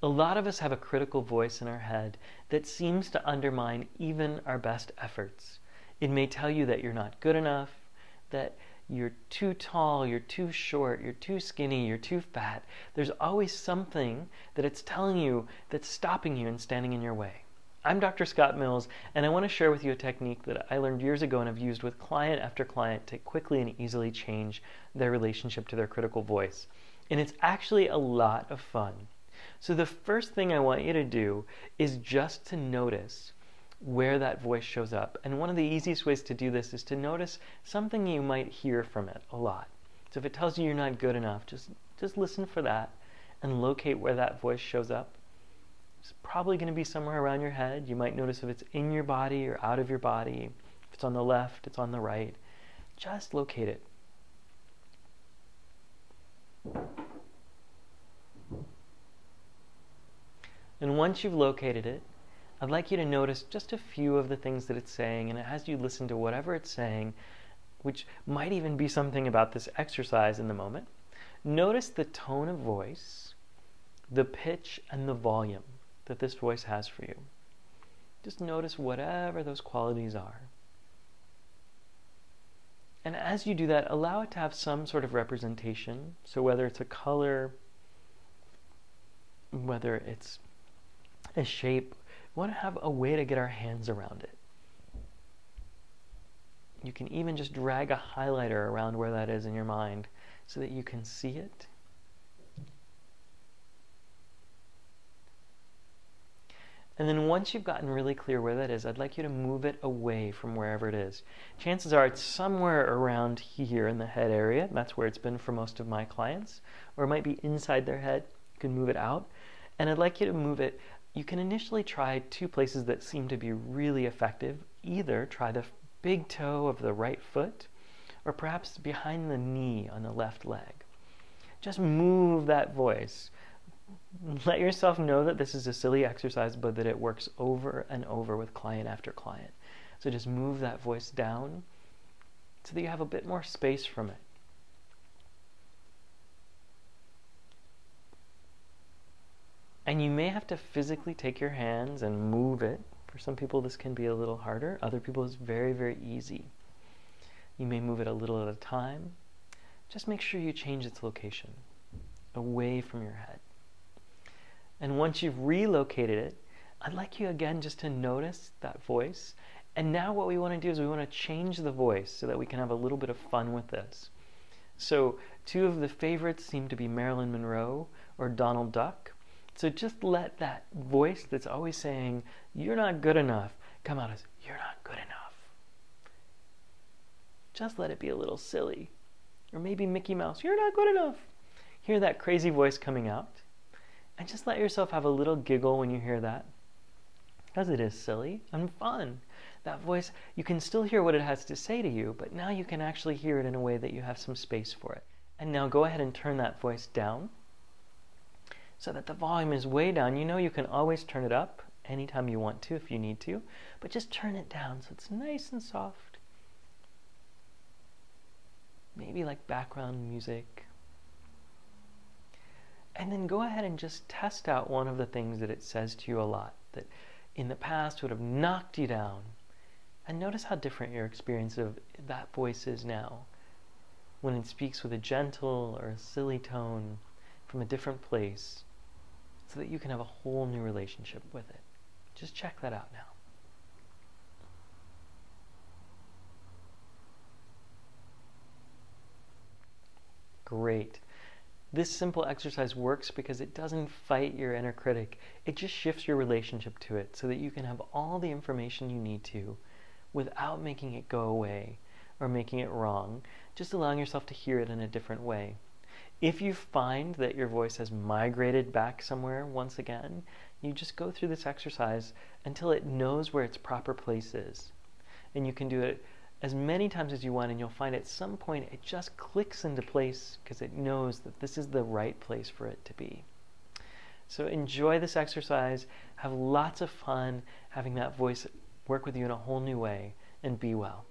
A lot of us have a critical voice in our head that seems to undermine even our best efforts. It may tell you that you're not good enough, that you're too tall, you're too short, you're too skinny, you're too fat. There's always something that it's telling you that's stopping you and standing in your way. I'm Dr. Scott Mills, and I want to share with you a technique that I learned years ago and have used with client after client to quickly and easily change their relationship to their critical voice. And it's actually a lot of fun. So the first thing I want you to do is just to notice where that voice shows up. And one of the easiest ways to do this is to notice something you might hear from it a lot. So if it tells you you're not good enough, just listen for that and locate where that voice shows up. It's probably going to be somewhere around your head. You might notice if it's in your body or out of your body. If it's on the left, it's on the right. Just locate it. And once you've located it, I'd like you to notice just a few of the things that it's saying, and as you listen to whatever it's saying, which might even be something about this exercise in the moment, notice the tone of voice, the pitch, and the volume that this voice has for you. Just notice whatever those qualities are. And as you do that, allow it to have some sort of representation. So whether it's a color, whether it's a shape, we want to have a way to get our hands around it. You can even just drag a highlighter around where that is in your mind so that you can see it. And then once you've gotten really clear where that is, I'd like you to move it away from wherever it is. Chances are it's somewhere around here in the head area. That's where it's been for most of my clients. Or it might be inside their head. You can move it out. And I'd like you to move it. You can initially try two places that seem to be really effective. Either try the big toe of the right foot, or perhaps behind the knee on the left leg. Just move that voice. Let yourself know that this is a silly exercise, but that it works over and over with client after client. So just move that voice down so that you have a bit more space from it. And you may have to physically take your hands and move it. For some people this can be a little harder. Other people it's very, very easy. You may move it a little at a time. Just make sure you change its location away from your head. And once you've relocated it, I'd like you again just to notice that voice. And now what we want to do is we want to change the voice so that we can have a little bit of fun with this. So two of the favorites seem to be Marilyn Monroe or Donald Duck. So just let that voice that's always saying, you're not good enough, come out as, you're not good enough. Just let it be a little silly. Or maybe Mickey Mouse, you're not good enough. Hear that crazy voice coming out. And just let yourself have a little giggle when you hear that. Because it is silly and fun. That voice, you can still hear what it has to say to you, but now you can actually hear it in a way that you have some space for it. And now go ahead and turn that voice down so that the volume is way down. You know you can always turn it up anytime you want to if you need to, but just turn it down so it's nice and soft. Maybe like background music. And then go ahead and just test out one of the things that it says to you a lot that in the past would have knocked you down. And notice how different your experience of that voice is now when it speaks with a gentle or a silly tone from a different place so that you can have a whole new relationship with it. Just check that out now. Great. This simple exercise works because it doesn't fight your inner critic. It just shifts your relationship to it so that you can have all the information you need to without making it go away or making it wrong, just allowing yourself to hear it in a different way. If you find that your voice has migrated back somewhere once again, you just go through this exercise until it knows where its proper place is. And you can do it as many times as you want, and you'll find at some point it just clicks into place because it knows that this is the right place for it to be. So enjoy this exercise, have lots of fun having that voice work with you in a whole new way, and be well.